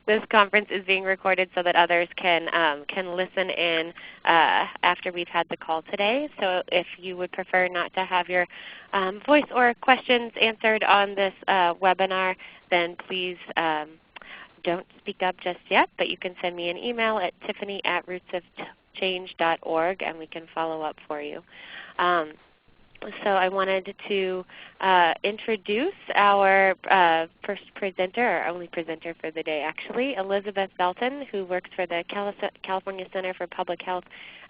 this conference is being recorded so that others can listen in after we've had the call today. So if you would prefer not to have your voice or questions answered on this webinar, then please don't speak up just yet, but you can send me an email at tiffany@rootsofchange.org and we can follow up for you. So I wanted to introduce our first presenter, our only presenter for the day actually, Elizabeth Velten, who works for the California Center for Public Health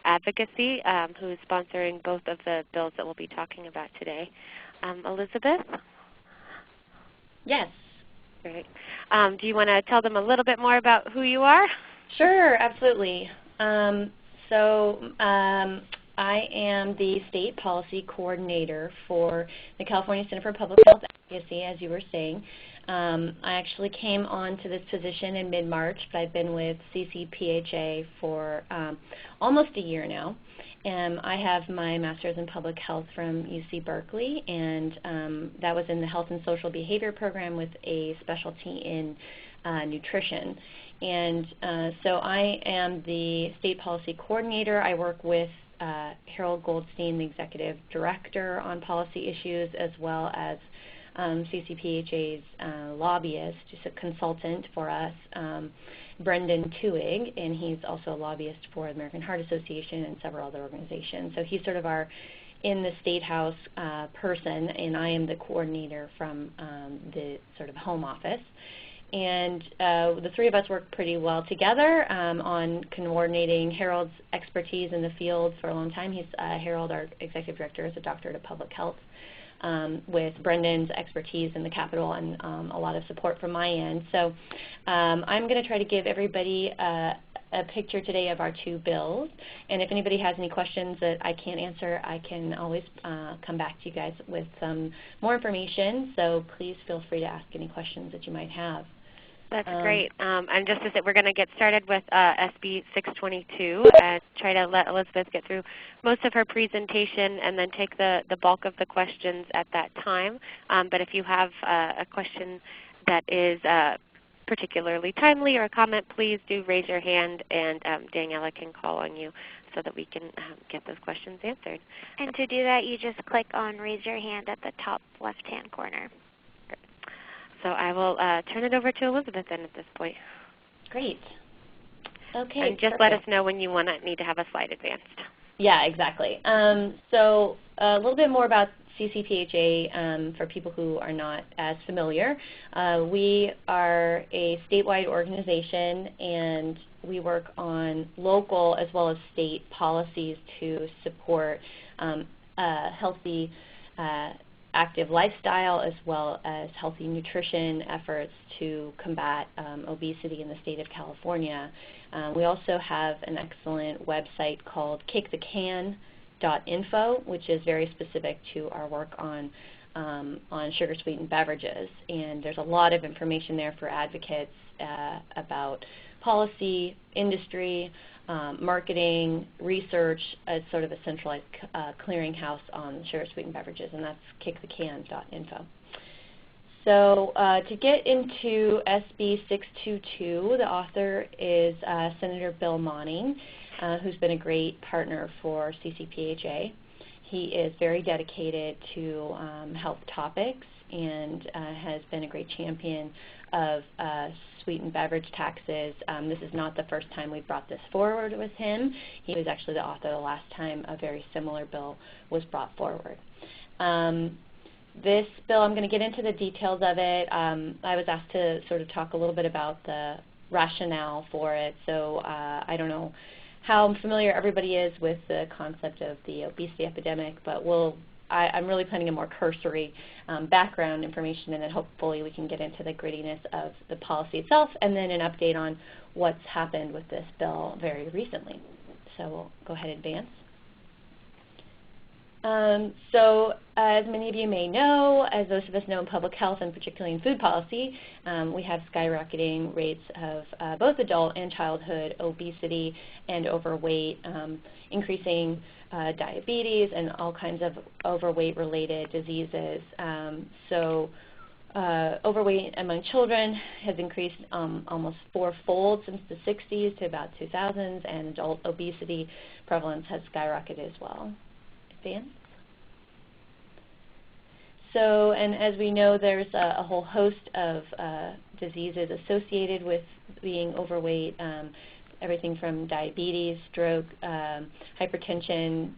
Advocacy, who is sponsoring both of the bills that we'll be talking about today. Elizabeth? Yes. Great. Do you want to tell them a little bit more about who you are? Sure, absolutely. I am the State Policy Coordinator for the California Center for Public Health Advocacy, as you were saying. I actually came on to this position in mid-March, but I've been with CCPHA for almost a year now. I have my Master's in Public Health from UC Berkeley, and that was in the Health and Social Behavior program with a specialty in nutrition. And so I am the State Policy Coordinator. I work with Harold Goldstein, the Executive Director on policy issues, as well as CCPHA's lobbyist, just a consultant for us, Brendan Tuig, and he's also a lobbyist for the American Heart Association and several other organizations. So he's sort of our in the State House person, and I am the coordinator from the sort of home office. And the three of us work pretty well together on coordinating Harold's expertise in the field for a long time. Harold, our executive director, is a doctorate of public health, with Brendan's expertise in the Capitol and a lot of support from my end. So I'm going to try to give everybody a picture today of our two bills. And if anybody has any questions that I can't answer, I can always come back to you guys with some more information. So please feel free to ask any questions that you might have. That's great. And just to say, we're going to get started with SB 622 and try to let Elizabeth get through most of her presentation and then take the bulk of the questions at that time. But if you have a question that is particularly timely or a comment, please do raise your hand, and Daniela can call on you so that we can get those questions answered. And to do that, you just click on Raise Your Hand at the top left-hand corner. So I will turn it over to Elizabeth then at this point. Great. Okay. And just let us know when you need to have a slide advanced. Yeah, exactly. So a little bit more about CCPHA for people who are not as familiar. We are a statewide organization, and we work on local as well as state policies to support a healthy active lifestyle as well as healthy nutrition efforts to combat obesity in the state of California. We also have an excellent website called kickthecan.info, which is very specific to our work on sugar sweetened beverages. And there's a lot of information there for advocates about policy, industry, marketing, research, as sort of a centralized clearinghouse on sugar sweetened beverages, and that's kickthecan.info. So to get into SB 622, the author is Senator Bill Monning, who's been a great partner for CCPHA. He is very dedicated to health topics and has been a great champion of sweetened beverage taxes. This is not the first time we've brought this forward with him. He was actually the author the last time a very similar bill was brought forward. This bill, I'm going to get into the details of it. I was asked to sort of talk a little bit about the rationale for it, so I don't know how familiar everybody is with the concept of the obesity epidemic, but I'm really planning a more cursory background information, and then hopefully we can get into the grittiness of the policy itself, and then an update on what's happened with this bill very recently. So we'll go ahead and advance. So as many of you may know, as those of us know in public health and particularly in food policy, we have skyrocketing rates of both adult and childhood obesity and overweight, increasing diabetes and all kinds of overweight-related diseases. So overweight among children has increased almost fourfold since the 60s to about 2000s, and adult obesity prevalence has skyrocketed as well. Advance. So, and as we know, there's a whole host of diseases associated with being overweight, everything from diabetes, stroke, hypertension,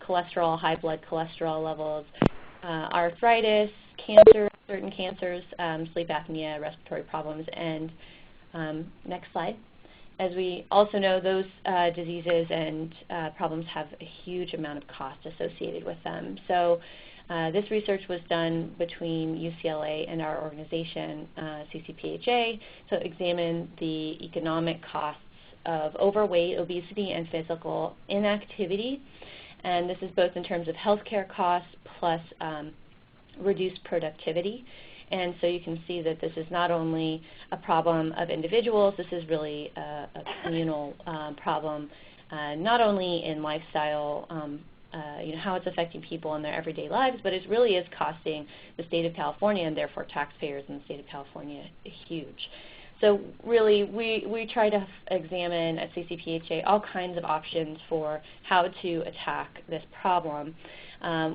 cholesterol, high blood cholesterol levels, arthritis, cancer, certain cancers, sleep apnea, respiratory problems, and next slide. As we also know, those diseases and problems have a huge amount of cost associated with them. So this research was done between UCLA and our organization, CCPHA, to examine the economic costs of overweight, obesity, and physical inactivity. And this is both in terms of healthcare costs plus reduced productivity. And so you can see that this is not only a problem of individuals, this is really a communal problem, not only in lifestyle, how it's affecting people in their everyday lives, but it really is costing the state of California and therefore taxpayers in the state of California huge. So really, we try to examine at CCPHA all kinds of options for how to attack this problem.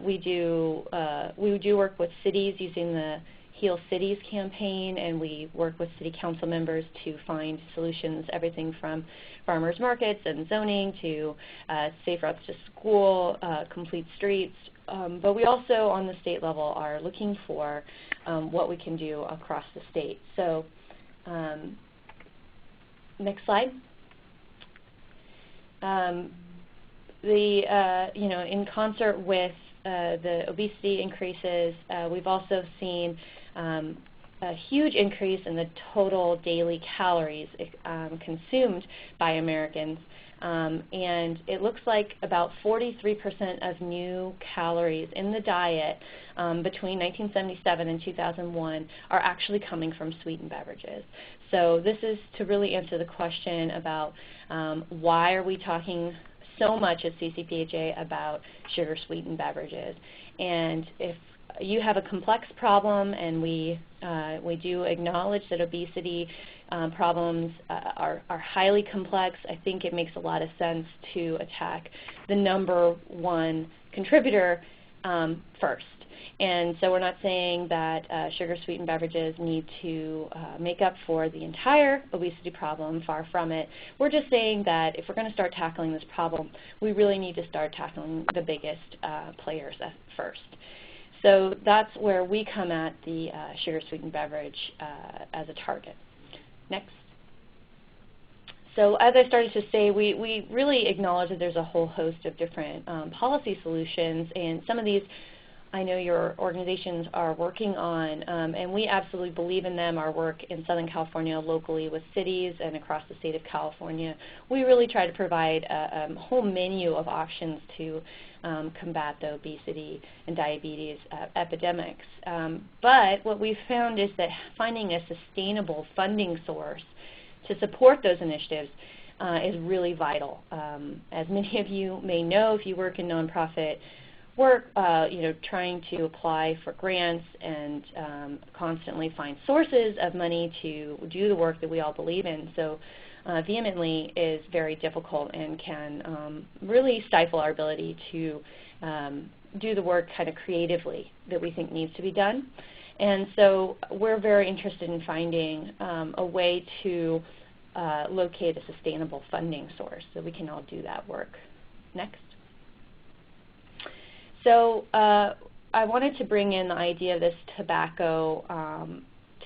We do work with cities using the Heal Cities campaign, and we work with city council members to find solutions, everything from farmers markets and zoning to safe routes to school, complete streets. But we also, on the state level, are looking for what we can do across the state. So next slide. In concert with the obesity increases, we've also seen a huge increase in the total daily calories consumed by Americans. And it looks like about 43% of new calories in the diet between 1977 and 2001 are actually coming from sweetened beverages. So this is to really answer the question about why are we talking so much at CCPHA about sugar sweetened beverages. And if you have a complex problem, and we do acknowledge that obesity problems are highly complex, I think it makes a lot of sense to attack the number one contributor first. And so we're not saying that sugar-sweetened beverages need to make up for the entire obesity problem, far from it. We're just saying that if we're going to start tackling this problem, we really need to start tackling the biggest players first. So that's where we come at the sugar-sweetened beverage as a target. Next. So as I started to say, we really acknowledge that there's a whole host of different policy solutions, and some of these I know your organizations are working on, and we absolutely believe in them. Our work in Southern California locally with cities and across the state of California, we really try to provide a whole menu of options to combat the obesity and diabetes epidemics. But what we've found is that finding a sustainable funding source to support those initiatives is really vital. As many of you may know, if you work in nonprofit work, trying to apply for grants and constantly find sources of money to do the work that we all believe in so vehemently is very difficult and can really stifle our ability to do the work kind of creatively that we think needs to be done. And so we're very interested in finding a way to locate a sustainable funding source so we can all do that work. Next. So I wanted to bring in the idea of this tobacco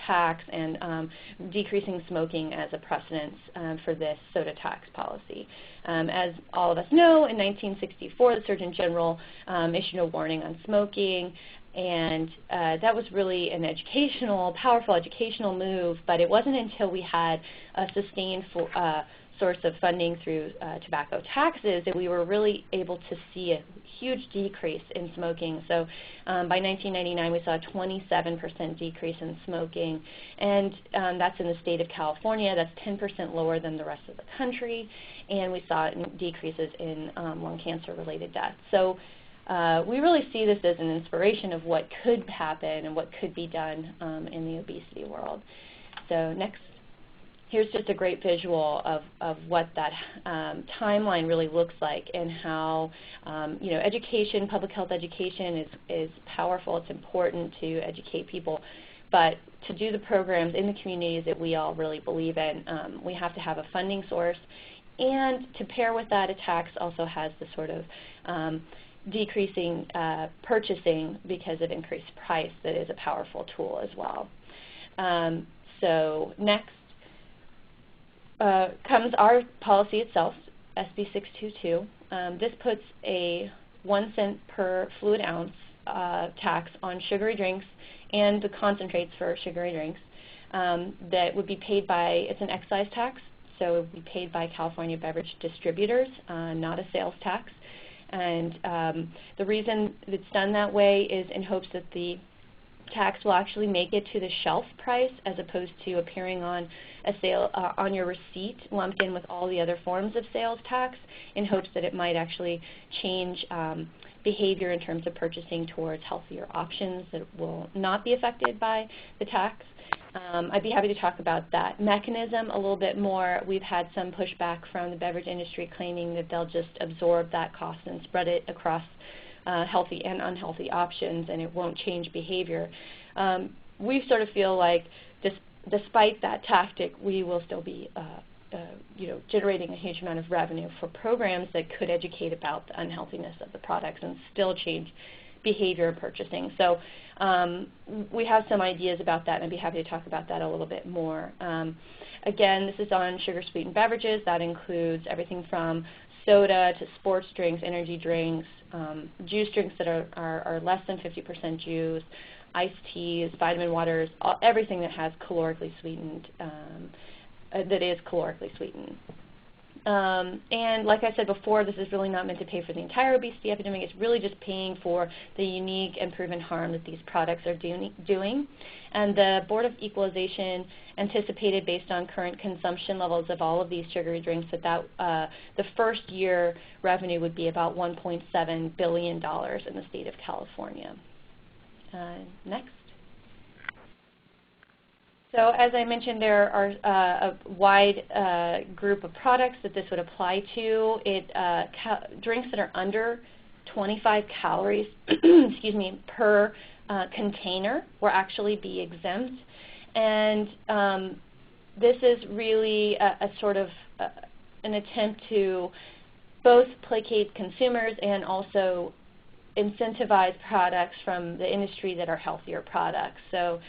tax and decreasing smoking as a precedence for this soda tax policy. As all of us know, in 1964, the Surgeon General issued a warning on smoking, and that was really an powerful educational move, but it wasn't until we had a sustained source of funding through tobacco taxes that we were really able to see a huge decrease in smoking. So by 1999, we saw a 27% decrease in smoking, and that's in the state of California. That's 10% lower than the rest of the country, and we saw decreases in lung cancer-related deaths. So we really see this as an inspiration of what could happen and what could be done in the obesity world. So next. Here's just a great visual of what that timeline really looks like and how, education, public health education is powerful. It's important to educate people. But to do the programs in the communities that we all really believe in, we have to have a funding source. And to pair with that, a tax also has the sort of decreasing purchasing because of increased price that is a powerful tool as well. So next. Comes our policy itself, SB 622. This puts a 1 cent per fluid ounce tax on sugary drinks and the concentrates for sugary drinks that would be paid by, it's an excise tax, so it would be paid by California beverage distributors, not a sales tax. And the reason it's done that way is in hopes that the tax will actually make it to the shelf price as opposed to appearing on a sale on your receipt lumped in with all the other forms of sales tax, in hopes that it might actually change behavior in terms of purchasing towards healthier options that will not be affected by the tax. I'd be happy to talk about that mechanism a little bit more. We've had some pushback from the beverage industry claiming that they'll just absorb that cost and spread it across healthy and unhealthy options, and it won't change behavior. We sort of feel like despite that tactic, we will still be generating a huge amount of revenue for programs that could educate about the unhealthiness of the products and still change behavior of purchasing. So we have some ideas about that, and I'd be happy to talk about that a little bit more. Again, this is on sugar-sweetened beverages. That includes everything from soda to sports drinks, energy drinks, juice drinks that are less than 50% juice, iced teas, vitamin waters, everything that has calorically sweetened, that is calorically sweetened. And like I said before, this is really not meant to pay for the entire obesity epidemic. It's really just paying for the unique and proven harm that these products are doing. And the Board of Equalization anticipated, based on current consumption levels of all of these sugary drinks, that the first year revenue would be about $1.7 billion in the state of California. Next. So as I mentioned, there are a wide group of products that this would apply to. Drinks that are under 25 calories excuse me, per container will actually be exempt. And this is really a sort of an attempt to both placate consumers and also incentivize products from the industry that are healthier products. So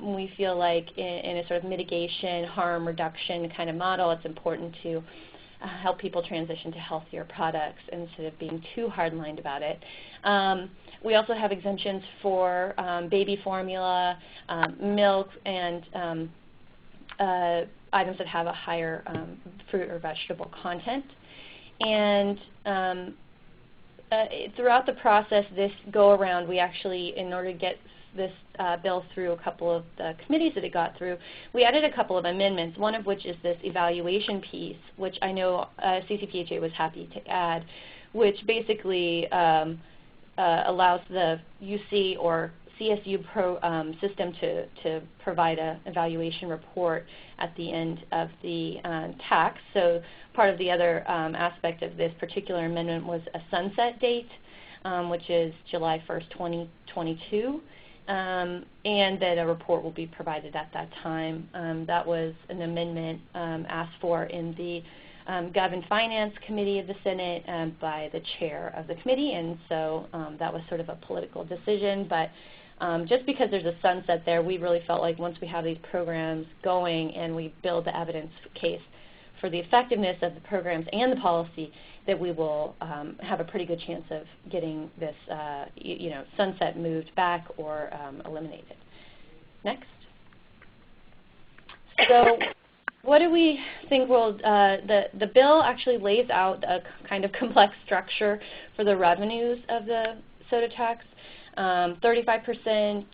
we feel like in a sort of mitigation, harm reduction kind of model, it's important to help people transition to healthier products instead of being too hard-lined about it. We also have exemptions for baby formula, milk, and items that have a higher fruit or vegetable content. And throughout the process, this go-around, we actually, in order to get this bill through a couple of the committees that it got through, we added a couple of amendments, one of which is this evaluation piece, which I know CCPHA was happy to add, which basically allows the UC or CSU system to provide an evaluation report at the end of the tax. So part of the other aspect of this particular amendment was a sunset date, which is July 1st, 2022. And that a report will be provided at that time. That was an amendment asked for in the Gov and Finance Committee of the Senate by the chair of the committee, and so that was sort of a political decision. But just because there's a sunset there, we really felt like once we have these programs going and we build the evidence case for the effectiveness of the programs and the policy, that we will have a pretty good chance of getting this sunset moved back or eliminated. Next. So what do we think will, the bill actually lays out a kind of complex structure for the revenues of the soda tax. 35%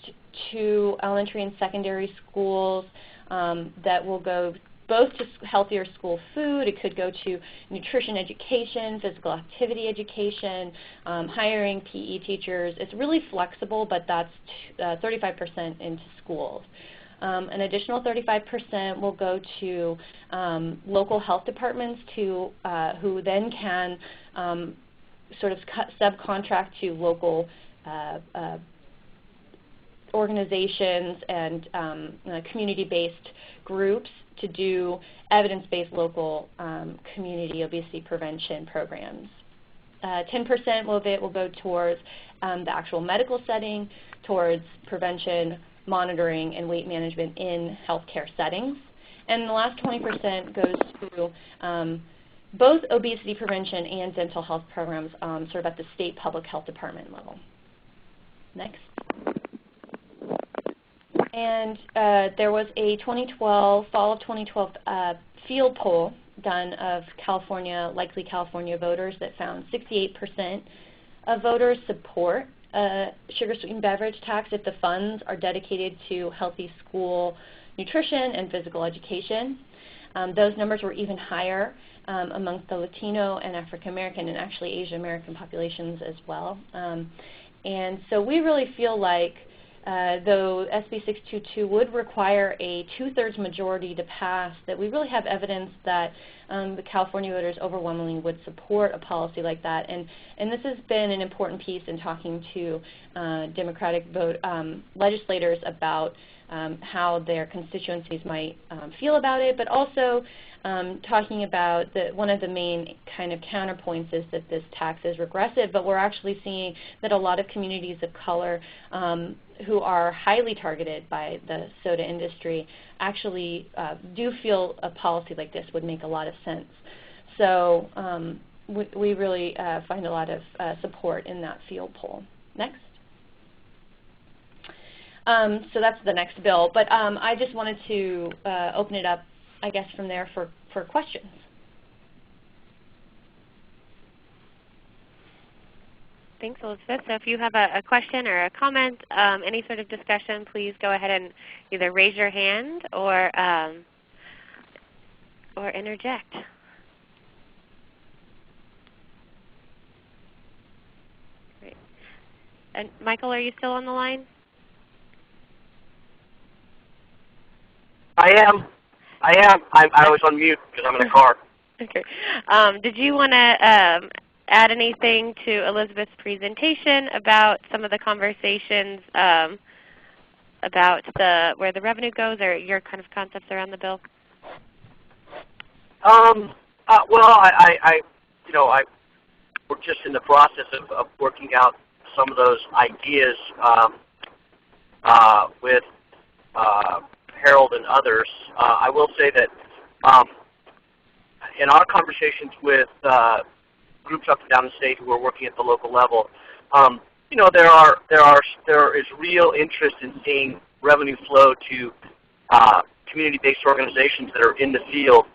to elementary and secondary schools that will go both to healthier school food. It could go to nutrition education, physical activity education, hiring PE teachers. It's really flexible, but that's 35% into schools. An additional 35% will go to local health departments who then can sort of subcontract to local organizations and community-based groups to do evidence-based local community obesity prevention programs. 10% of it will go towards the actual medical setting, towards prevention, monitoring, and weight management in healthcare settings. And the last 20% goes to both obesity prevention and dental health programs sort of at the state public health department level. Next. And there was a fall of 2012 field poll done of likely California voters that found 68% of voters support sugar sweetened beverage tax if the funds are dedicated to healthy school nutrition and physical education. Those numbers were even higher amongst the Latino and African American and actually Asian American populations as well. And so we really feel like though SB 622 would require a 2/3 majority to pass, that we really have evidence that the California voters overwhelmingly would support a policy like that. And this has been an important piece in talking to Democratic legislators about how their constituencies might feel about it, but also talking about one of the main kind of counterpoints is that this tax is regressive, but we're actually seeing that a lot of communities of color who are highly targeted by the soda industry actually do feel a policy like this would make a lot of sense. So we really find a lot of support in that field poll. Next. So that's the next bill, but I just wanted to open it up, I guess, from there for questions. Thanks, Elizabeth. So if you have a question or a comment, any sort of discussion, please go ahead and either raise your hand or interject. Great. And Michael, are you still on the line? I am. I was on mute because I'm in a car. Okay. Did you want to add anything to Elizabeth's presentation about some of the conversations about where the revenue goes, or your kind of concepts around the bill? Well, we're just in the process of working out some of those ideas with Harold and others. I will say that in our conversations with groups up and down the state who are working at the local level, there is real interest in seeing revenue flow to community-based organizations that are in the field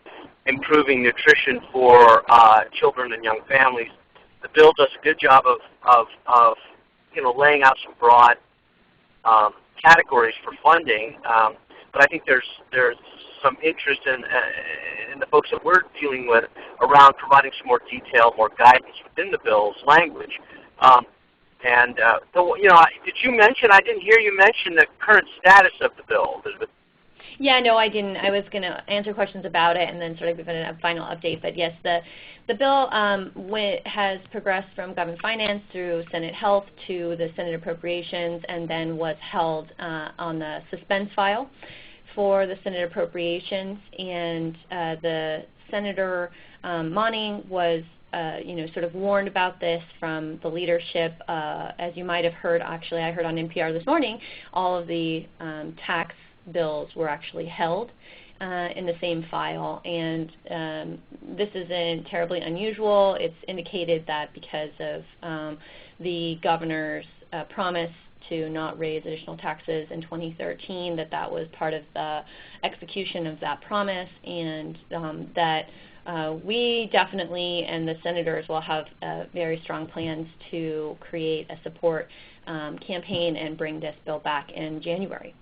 improving nutrition for children and young families. The bill does a good job of laying out some broad categories for funding. But I think there's some interest in the folks that we're dealing with around providing some more detail, more guidance within the bill's language. Did you mention? I didn't hear you mention the current status of the bill, Elizabeth. Yeah, no, I didn't. I was going to answer questions about it and then sort of give it a final update. But yes, the bill has progressed from Government Finance through Senate Health to the Senate Appropriations, and then was held on the suspense file for the Senate Appropriations. And the Senator Monning was sort of warned about this from the leadership. As you might have heard, actually I heard on NPR this morning, all of the tax bills were actually held in the same file, and this isn't terribly unusual. It's indicated that because of the governor's promise to not raise additional taxes in 2013, that was part of the execution of that promise, and that we definitely, and the senators, will have very strong plans to create a support campaign and bring this bill back in January.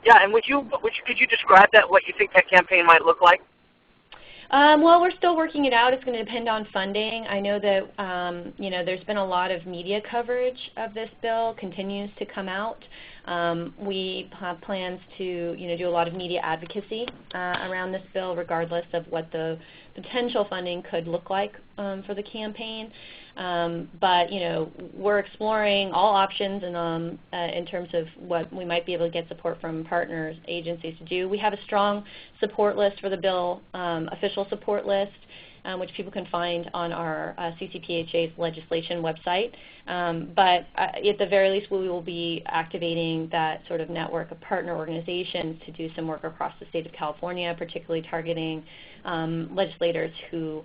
Yeah, and could you describe that, what you think that campaign might look like? Well, we're still working it out. It's going to depend on funding. I know that there's been a lot of media coverage of this bill, continues to come out. We have plans to do a lot of media advocacy around this bill, regardless of what the potential funding could look like for the campaign. But we're exploring all options in terms of what we might be able to get support from partners, agencies to do. We have a strong support list for the bill, official support list, which people can find on our CCPHA's legislation website. But at the very least, we will be activating that sort of network of partner organizations to do some work across the state of California, particularly targeting legislators who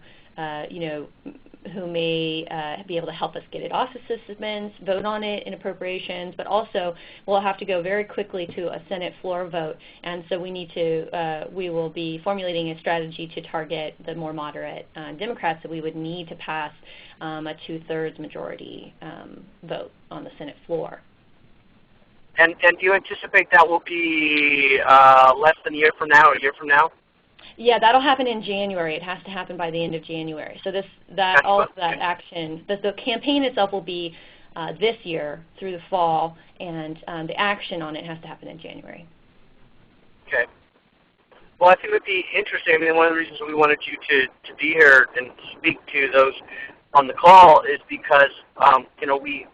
may be able to help us get it off the systems, vote on it in appropriations, but also we'll have to go very quickly to a Senate floor vote, and so we will be formulating a strategy to target the more moderate Democrats that we would need to pass a 2/3 majority vote on the Senate floor. And do you anticipate that will be less than a year from now, or a year from now? Yeah, that'll happen in January. It has to happen by the end of January. So all of that action, the campaign itself will be this year through the fall, and the action on it has to happen in January. Okay. Well, I think it would be interesting. I mean, one of the reasons we wanted you to be here and speak to those on the call is because we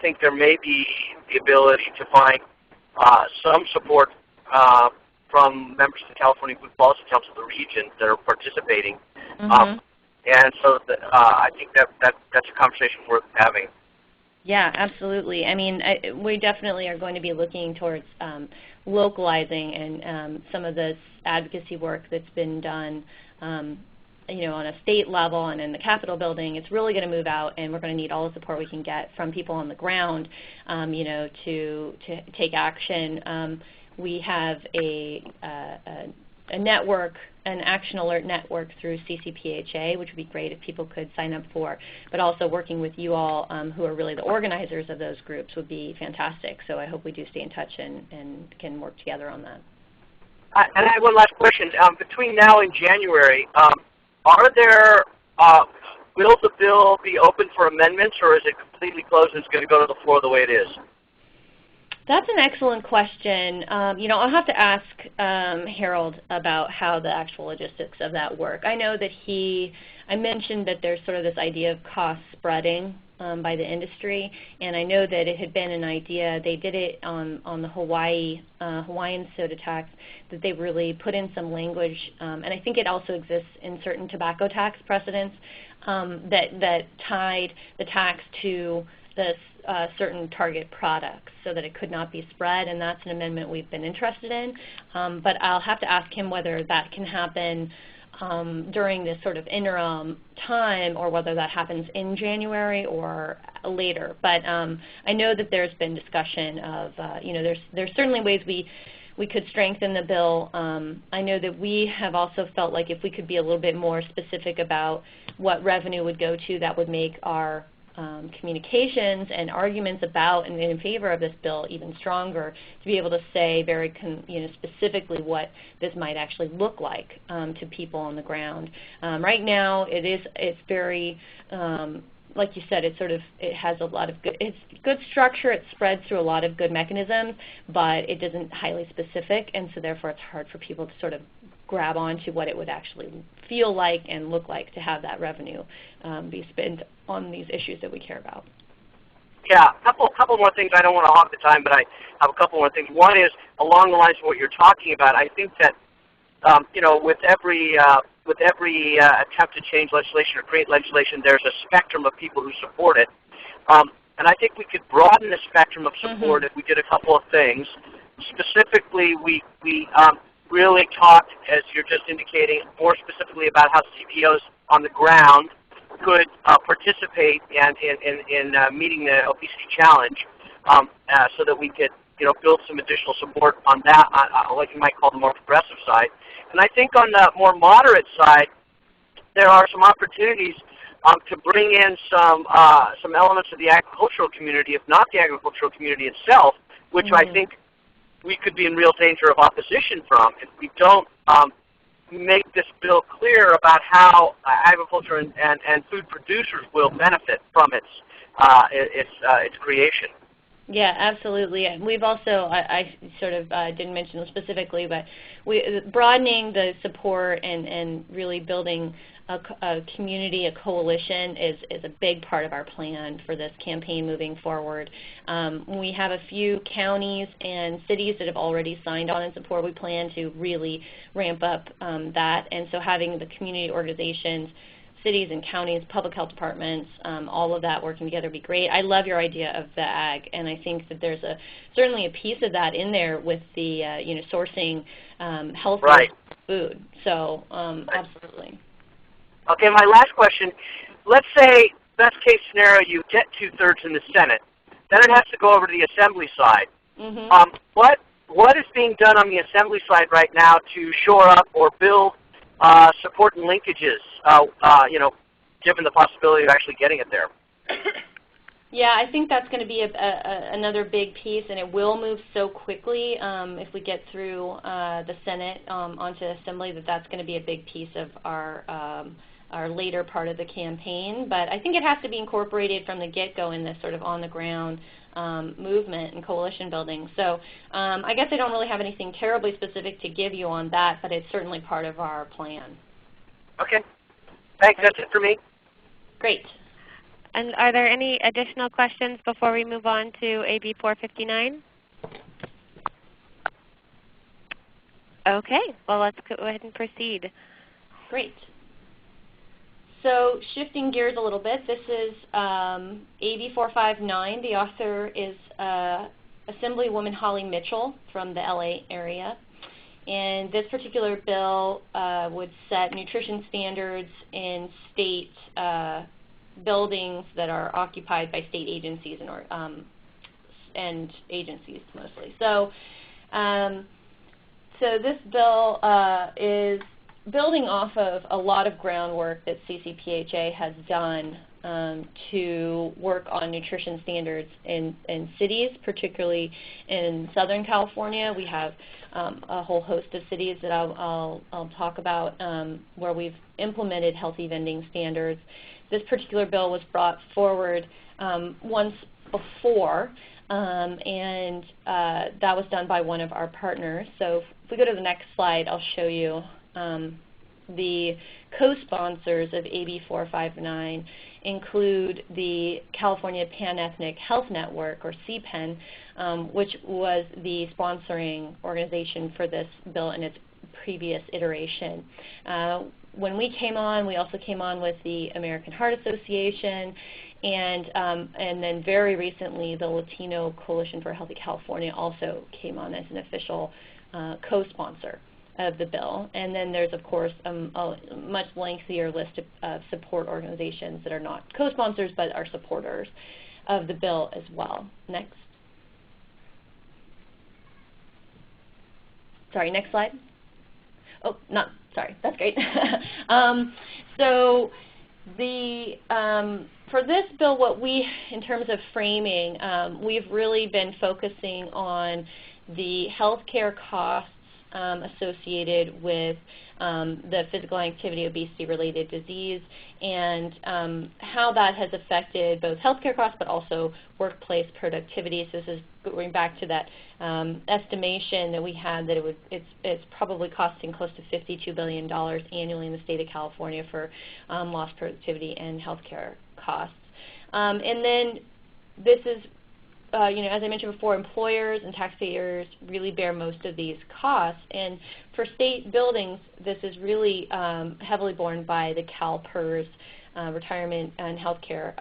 think there may be the ability to find some support from members of the California Food Policy Council of the region that are participating. And so I think that's a conversation worth having. Yeah, absolutely. I mean, we definitely are going to be looking towards localizing and some of this advocacy work that's been done on a state level and in the Capitol building. It's really going to move out, and we're going to need all the support we can get from people on the ground, to take action. We have a network, an action alert network through CCPHA, which would be great if people could sign up for, but also working with you all who are really the organizers of those groups would be fantastic. So I hope we do stay in touch and can work together on that. And I have one last question. Between now and January, will the bill be open for amendments, or is it completely closed and it's going to go to the floor the way it is? That's an excellent question. I'll have to ask Harold about how the actual logistics of that work. I know that I mentioned that there's sort of this idea of cost spreading by the industry, and I know that it had been an idea. They did it on the Hawaiian soda tax, that they really put in some language, and I think it also exists in certain tobacco tax precedents that tied the tax to the certain target products so that it could not be spread, and that's an amendment we've been interested in. But I'll have to ask him whether that can happen during this sort of interim time, or whether that happens in January or later. But I know that there's been discussion of, there's certainly ways we could strengthen the bill. I know that we have also felt like if we could be a little bit more specific about what revenue would go to, that would make our communications and arguments about and in favor of this bill even stronger, to be able to say very specifically what this might actually look like to people on the ground. Right now, it's very like you said, it has a lot of good structure. It spreads through a lot of good mechanisms, but it isn't highly specific, and so therefore it's hard for people to sort of grab onto what it would actually feel like and look like to have that revenue be spent on these issues that we care about. Yeah, a couple more things. I don't want to hog the time, but I have a couple more things. One is along the lines of what you're talking about. I think that with every attempt to change legislation or create legislation, there's a spectrum of people who support it, and I think we could broaden the spectrum of support if we did a couple of things. Specifically, we really talked, as you're just indicating, more specifically about how CPOs on the ground could participate in meeting the obesity challenge, so that we could build some additional support on that, what you might call the more progressive side. And I think on the more moderate side, there are some opportunities to bring in some elements of the agricultural community, if not the agricultural community itself, which I think we could be in real danger of opposition from if we don't make this bill clear about how agriculture and food producers will benefit from its creation. Yeah, absolutely. And we've also, I sort of didn't mention it specifically, but broadening the support and really building a community, a coalition is a big part of our plan for this campaign moving forward. We have a few counties and cities that have already signed on in support. We plan to really ramp up that, and so having the community organizations, cities and counties, public health departments, all of that working together would be great. I love your idea of the ag, and I think that there's certainly a piece of that in there with the sourcing healthy food. So absolutely. Okay, my last question. Let's say, best case scenario, you get 2/3 in the Senate. Then it has to go over to the Assembly side. Mm-hmm. What is being done on the Assembly side right now to shore up or build support and linkages, given the possibility of actually getting it there? Yeah, I think that's going to be another big piece, and it will move so quickly if we get through the Senate onto Assembly that's going to be a big piece of our later part of the campaign. But I think it has to be incorporated from the get-go in this sort of on-the-ground movement and coalition building. So I guess I don't really have anything terribly specific to give you on that, but it's certainly part of our plan. Okay. Thanks. That's it for me. Great. And are there any additional questions before we move on to AB 459? Okay. Well, let's go ahead and proceed. Great. So shifting gears a little bit, this is AB 459. The author is Assemblywoman Holly Mitchell from the LA area. And this particular bill would set nutrition standards in state buildings that are occupied by state agencies and agencies mostly. So, so this bill is building off of a lot of groundwork that CCPHA has done to work on nutrition standards in cities, particularly in Southern California. We have a whole host of cities that I'll talk about where we've implemented healthy vending standards. This particular bill was brought forward once before, and that was done by one of our partners. So if we go to the next slide, I'll show you the co-sponsors of AB 459 include the California Pan-Ethnic Health Network, or CPEHN, which was the sponsoring organization for this bill in its previous iteration. When we came on, we also came on with the American Heart Association, and then very recently the Latino Coalition for a Healthy California also came on as an official co-sponsor of the bill. And then there's, of course, a much lengthier list of support organizations that are not co-sponsors but are supporters of the bill as well. Next. Sorry, next slide. Oh, not, sorry, that's great. So for this bill, what we, in terms of framing, we've really been focusing on the healthcare costs associated with the physical activity, obesity-related disease, and how that has affected both healthcare costs but also workplace productivity. So this is going back to that estimation that we had that it's probably costing close to $52 billion annually in the state of California for lost productivity and healthcare costs. And then this is as I mentioned before, employers and taxpayers really bear most of these costs. And for state buildings, this is really heavily borne by the CalPERS Retirement and Healthcare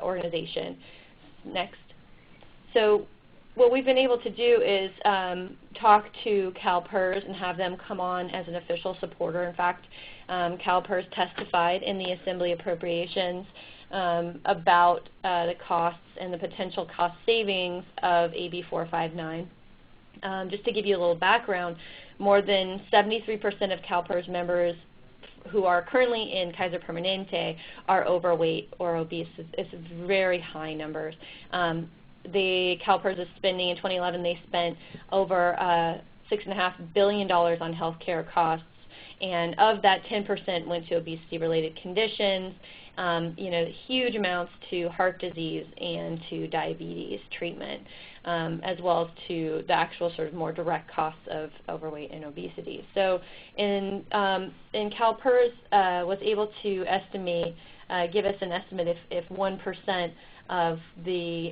Organization. Next. So what we've been able to do is talk to CalPERS and have them come on as an official supporter. In fact, CalPERS testified in the Assembly Appropriations about the costs and the potential cost savings of AB 459. Just to give you a little background, more than 73% of CalPERS members who are currently in Kaiser Permanente are overweight or obese. It's very high numbers. the CalPERS is spending in 2011, they spent over $6.5 billion on healthcare costs, and of that, 10% went to obesity-related conditions. Huge amounts to heart disease and to diabetes treatment, as well as to the actual sort of more direct costs of overweight and obesity. So in CalPERS was able to estimate, give us an estimate if 1% of the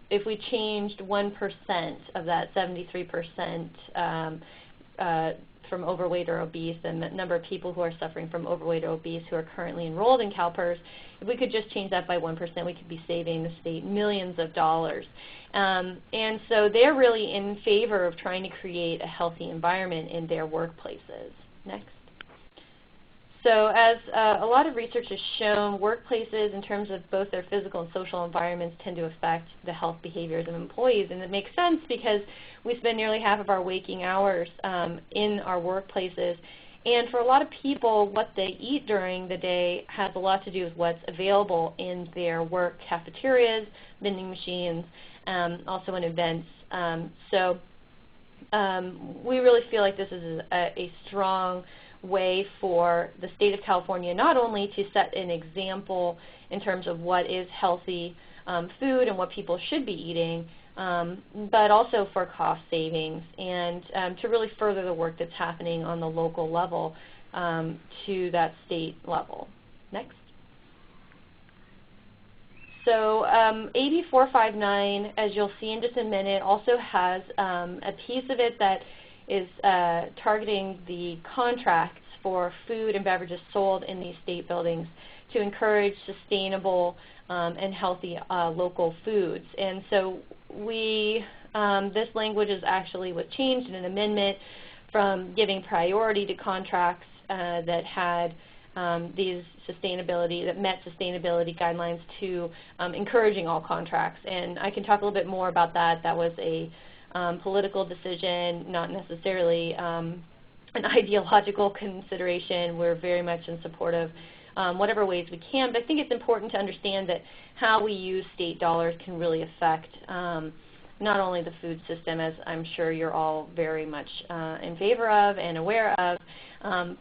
if we changed 1% of that 73% from overweight or obese, and the number of people who are suffering from overweight or obese who are currently enrolled in CalPERS, if we could just change that by 1%, we could be saving the state millions of dollars. And so they're really in favor of trying to create a healthy environment in their workplaces. Next. So as a lot of research has shown, workplaces in terms of both their physical and social environments tend to affect the health behaviors of employees. And it makes sense because we spend nearly half of our waking hours in our workplaces. And for a lot of people, what they eat during the day has a lot to do with what's available in their work cafeterias, vending machines, also in events. We really feel like this is a strong way for the state of California not only to set an example in terms of what is healthy food and what people should be eating, but also for cost savings and to really further the work that's happening on the local level to that state level. Next. So AB 459, as you'll see in just a minute, also has a piece of it that is targeting the contracts for food and beverages sold in these state buildings to encourage sustainable and healthy local foods. And so this language was changed in an amendment from giving priority to contracts that had that met sustainability guidelines to encouraging all contracts. And I can talk a little bit more about that. That was a political decision, not necessarily an ideological consideration. We're very much in support of whatever ways we can, but I think it's important to understand that how we use state dollars can really affect not only the food system, as I'm sure you're all very much in favor of and aware of,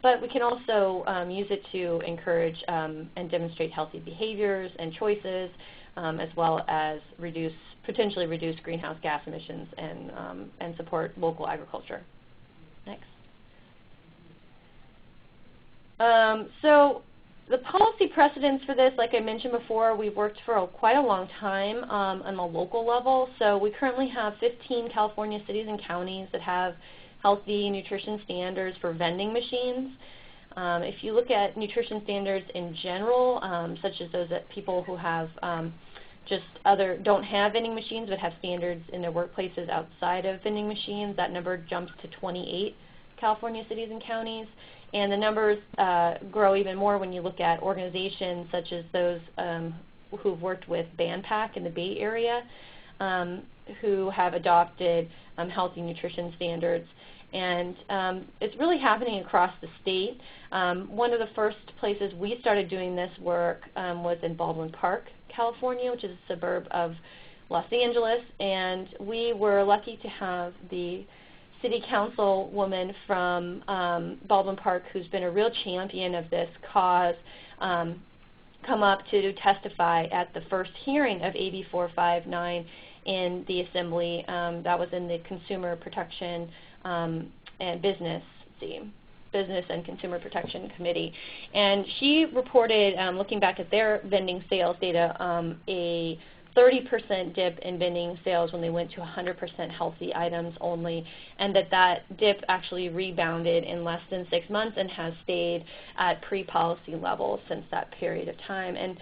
but we can also use it to encourage and demonstrate healthy behaviors and choices, as well as potentially reduce greenhouse gas emissions and support local agriculture. Next. So the policy precedents for this, like I mentioned before, we've worked for quite a long time on the local level. So we currently have 15 California cities and counties that have healthy nutrition standards for vending machines. If you look at nutrition standards in general, such as those that people who have don't have vending machines but have standards in their workplaces outside of vending machines, that number jumps to 28 California cities and counties. And the numbers grow even more when you look at organizations such as those who've worked with BANPAC in the Bay Area, who have adopted healthy nutrition standards. And it's really happening across the state. One of the first places we started doing this work was in Baldwin Park, California, which is a suburb of Los Angeles. And we were lucky to have the city councilwoman from Baldwin Park, who's been a real champion of this cause, come up to testify at the first hearing of AB 459 in the Assembly. That was in the Consumer Protection and Business and Consumer Protection Committee. And she reported, looking back at their vending sales data, a 30% dip in vending sales when they went to 100% healthy items only, and that dip actually rebounded in less than 6 months and has stayed at pre-policy levels since that period of time. And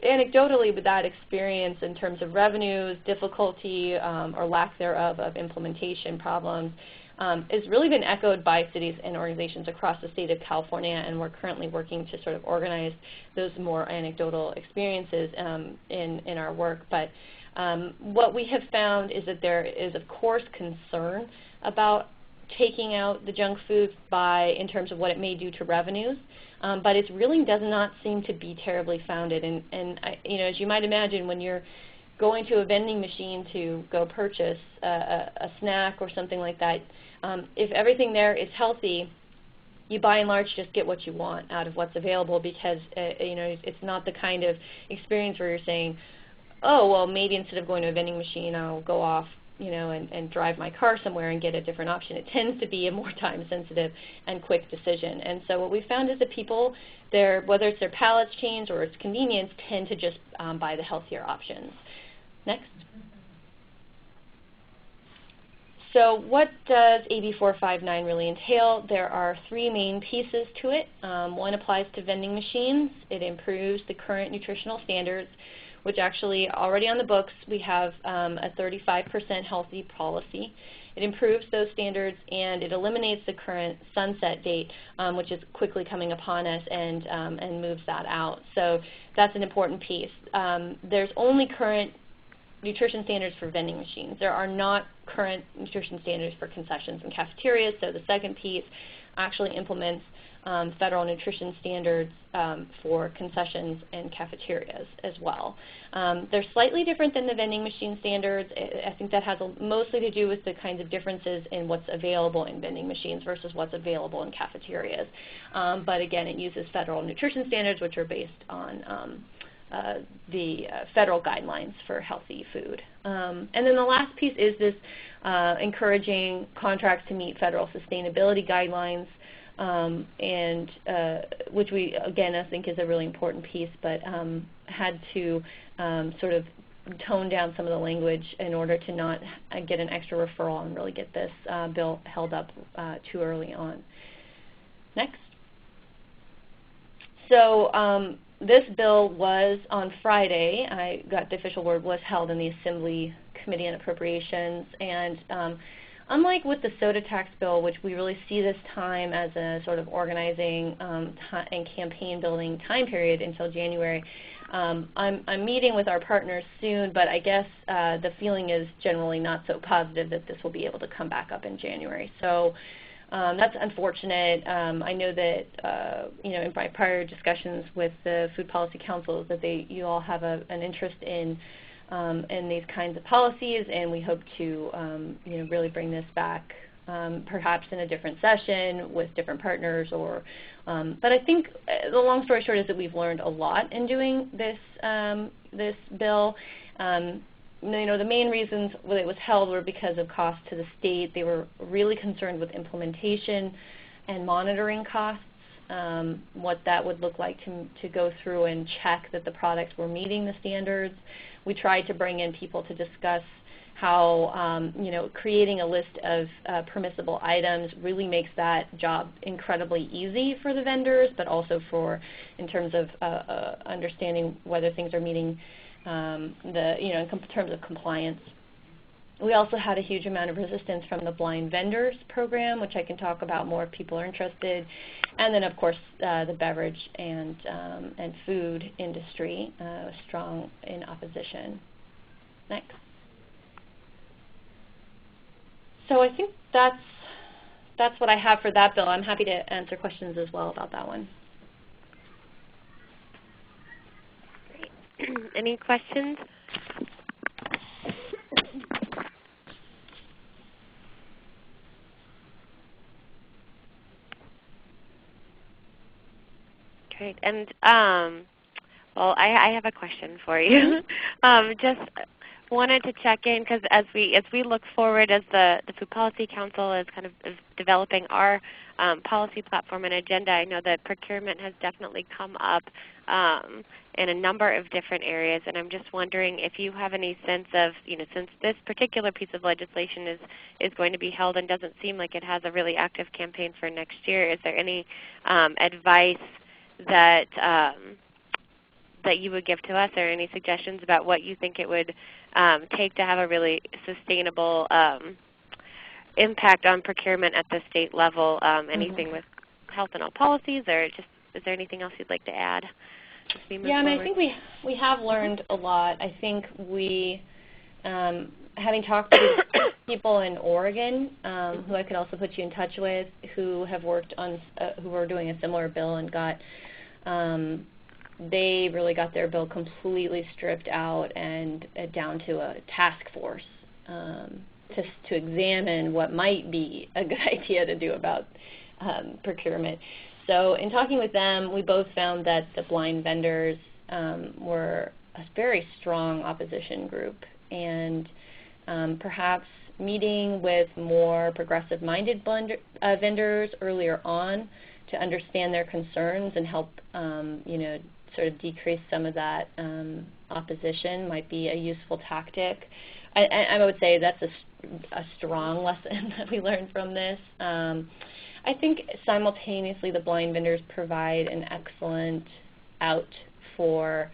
anecdotally, with that experience in terms of revenues, difficulty, or lack thereof of implementation problems, has really been echoed by cities and organizations across the state of California, and we're currently working to sort of organize those more anecdotal experiences in our work. But what we have found is that there is, of course, concern about taking out the junk food in terms of what it may do to revenues, but it really does not seem to be terribly founded. And as you might imagine, when you're going to a vending machine to go purchase a snack or something like that, if everything there is healthy, you by and large just get what you want out of what's available, because it's not the kind of experience where you're saying, oh, well, maybe instead of going to a vending machine, I'll go off and drive my car somewhere and get a different option. It tends to be a more time-sensitive and quick decision. And so what we found is that people, whether it's their palates change or it's convenience, tend to just buy the healthier options. Next. So what does AB 459 really entail? There are three main pieces to it. One applies to vending machines. It improves the current nutritional standards, which actually already on the books we have a 35% healthy policy. It improves those standards, and it eliminates the current sunset date, which is quickly coming upon us, and moves that out. So that's an important piece. There's only current nutrition standards for vending machines. There are not current nutrition standards for concessions and cafeterias, so the second piece actually implements federal nutrition standards for concessions and cafeterias as well. They're slightly different than the vending machine standards. I think that has mostly to do with the kinds of differences in what's available in vending machines versus what's available in cafeterias. But again, it uses federal nutrition standards, which are based on the federal guidelines for healthy food. And then the last piece is this encouraging contracts to meet federal sustainability guidelines, and which we, again, I think is a really important piece, but had to sort of tone down some of the language in order to not get an extra referral and really get this bill held up too early on. Next. So this bill was on Friday, I got the official word, was held in the Assembly Committee on Appropriations, and unlike with the soda tax bill, which we really see this time as a sort of organizing and campaign building time period until January, I'm meeting with our partners soon, but I guess the feeling is generally not so positive that this will be able to come back up in January. So that's unfortunate. I know that in my prior discussions with the Food Policy Councils that you all have an interest in these kinds of policies, and we hope to really bring this back, perhaps in a different session with different partners. But I think the long story short is that we've learned a lot in doing this bill. The main reasons that it was held were because of cost to the state. They were really concerned with implementation and monitoring costs, what that would look like to go through and check that the products were meeting the standards. We tried to bring in people to discuss how creating a list of permissible items really makes that job incredibly easy for the vendors, but also in terms of understanding whether things are meeting in terms of compliance. We also had a huge amount of resistance from the blind vendors program, which I can talk about more if people are interested. And then, of course, the beverage and food industry was strong in opposition. Next. So I think that's what I have for that bill. I'm happy to answer questions as well about that one. Any questions? Great. And well, I have a question for you. Just wanted to check in because as we look forward, as the Food Policy Council is kind of developing our policy platform and agenda, I know that procurement has definitely come up in a number of different areas, and I'm just wondering if you have any sense of, since this particular piece of legislation is going to be held and doesn't seem like it has a really active campaign for next year, is there any advice that that you would give to us, or any suggestions about what you think it would take to have a really sustainable impact on procurement at the state level? Anything with health and all policies, or just is there anything else you'd like to add? Yeah, I think we have learned a lot. I think we, having talked to people in Oregon, who I could also put you in touch with, who have worked on, who are doing a similar bill and got they really got their bill completely stripped out and down to a task force to examine what might be a good idea to do about procurement. So in talking with them, we both found that the blind vendors were a very strong opposition group, and perhaps meeting with more progressive-minded vendors earlier on to understand their concerns and help, sort of decrease some of that opposition might be a useful tactic. I would say that's a strong lesson that we learned from this. I think simultaneously the blind vendors provide an excellent out for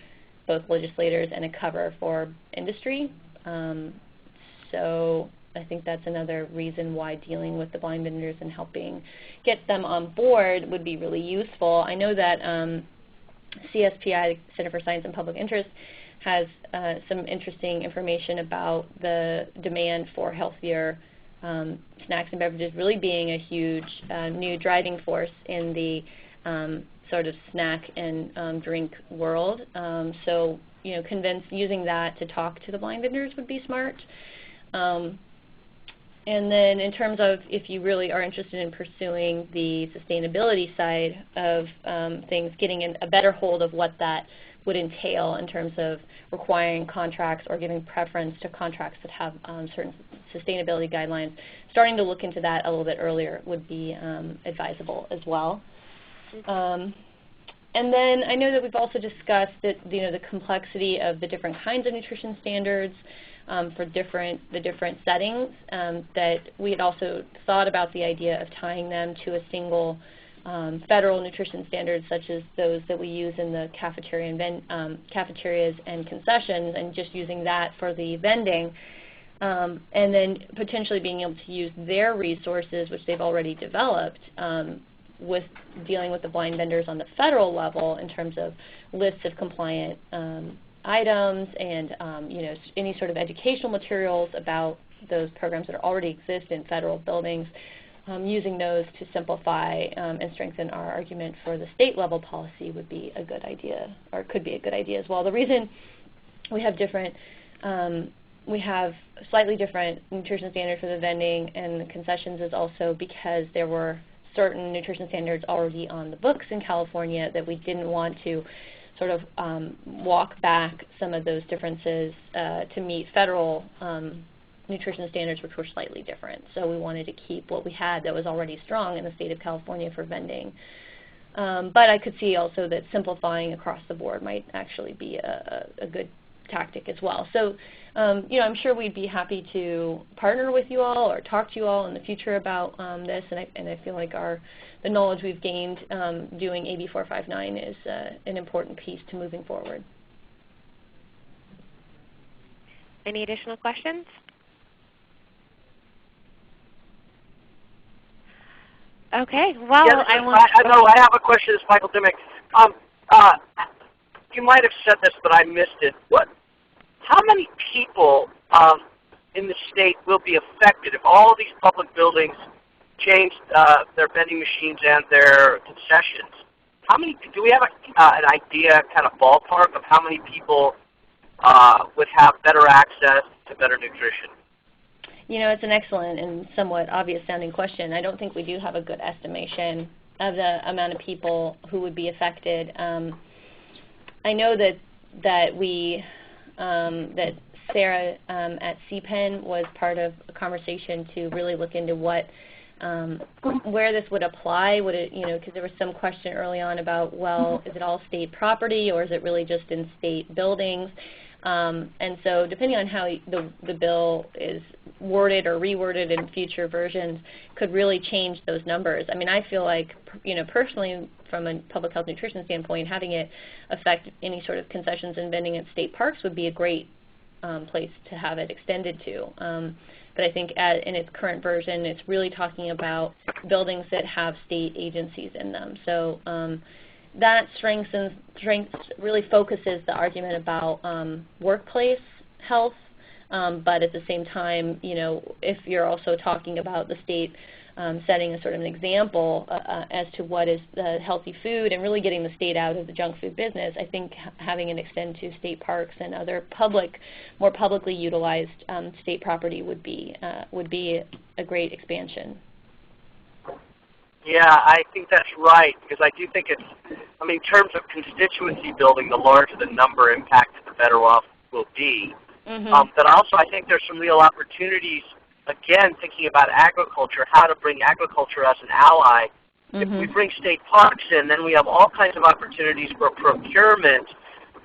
both legislators and a cover for industry. So I think that's another reason why dealing with the blind vendors and helping get them on board would be really useful. I know that CSPI, Center for Science and Public Interest, has some interesting information about the demand for healthier snacks and beverages really being a huge new driving force in the sort of snack and drink world. So, using that to talk to the blind vendors would be smart. And then in terms of if you really are interested in pursuing the sustainability side of things, getting a better hold of what that would entail in terms of requiring contracts or giving preference to contracts that have certain sustainability guidelines, starting to look into that a little bit earlier would be advisable as well. And then I know that we've also discussed that the complexity of the different kinds of nutrition standards for the different settings, that we had also thought about the idea of tying them to a single federal nutrition standards such as those that we use in the cafeterias and concessions, and just using that for the vending, and then potentially being able to use their resources, which they've already developed, with dealing with the blind vendors on the federal level in terms of lists of compliant items and any sort of educational materials about those programs that already exist in federal buildings. Using those to simplify and strengthen our argument for the state level policy would be a good idea, or could be a good idea as well. The reason we have slightly different nutrition standards for the vending and the concessions is also because there were certain nutrition standards already on the books in California that we didn't want to sort of walk back some of those differences to meet federal nutrition standards, which were slightly different. So we wanted to keep what we had that was already strong in the state of California for vending. But I could see also that simplifying across the board might actually be a good tactic as well. So, I'm sure we'd be happy to partner with you all or talk to you all in the future about this, and I feel like the knowledge we've gained doing AB 459 is an important piece to moving forward. Any additional questions? Okay, well, yeah, I have a question. It's Michael Dimmick. You might have said this, but I missed it. How many people in the state will be affected if all of these public buildings change their vending machines and their concessions? How many? Do we have an idea, kind of ballpark, of how many people would have better access to better nutrition? It's an excellent and somewhat obvious-sounding question. I don't think we do have a good estimation of the amount of people who would be affected. I know that Sarah at CPEHN was part of a conversation to really look into where this would apply. Would it, because there was some question early on about, well, is it all state property or is it really just in state buildings? And so depending on how the bill is worded or reworded in future versions could really change those numbers. I mean, I feel like, personally from a public health nutrition standpoint, having it affect any sort of concessions and vending at state parks would be a great place to have it extended to. But I think in its current version, it's really talking about buildings that have state agencies in them. So that really focuses the argument about workplace health, but at the same time, if you're also talking about the state setting a sort of an example as to what is healthy food and really getting the state out of the junk food business, I think having it extend to state parks and other more publicly utilized state property would be a great expansion. Yeah, I think that's right, because I do think it's, I mean, in terms of constituency building, the larger the number impacted, the better off we'll be. But also I think there's some real opportunities, again, thinking about agriculture, how to bring agriculture as an ally. If we bring state parks in, then we have all kinds of opportunities for procurement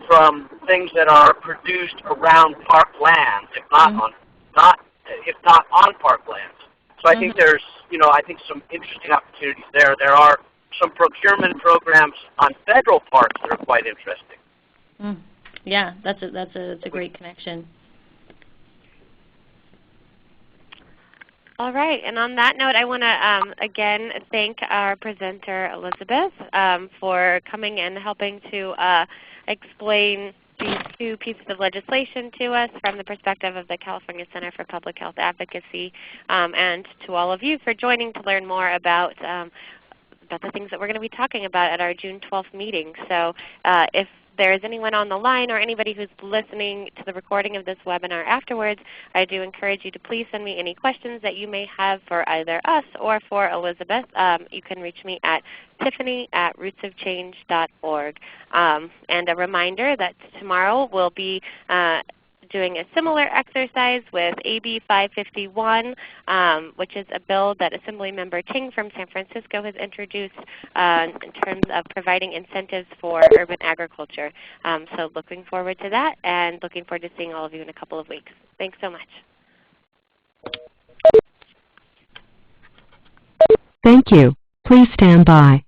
from things that are produced around park lands, if not on park lands. So I think there's, I think some interesting opportunities there. There are some procurement programs on federal parks that are quite interesting. Yeah, that's a great connection. All right, and on that note, I want to again thank our presenter Elizabeth for coming and helping to explain these two pieces of legislation to us from the perspective of the California Center for Public Health Advocacy, and to all of you for joining to learn more about the things that we're going to be talking about at our June 12th meeting. So if there is anyone on the line or anybody who's listening to the recording of this webinar afterwards, I do encourage you to please send me any questions that you may have for either us or for Elizabeth. You can reach me at tiffany@rootsofchange.org. And a reminder that tomorrow we'll be doing a similar exercise with AB 551, which is a bill that Assemblymember Ting from San Francisco has introduced in terms of providing incentives for urban agriculture. So looking forward to that, and looking forward to seeing all of you in a couple of weeks. Thanks so much. Thank you. Please stand by.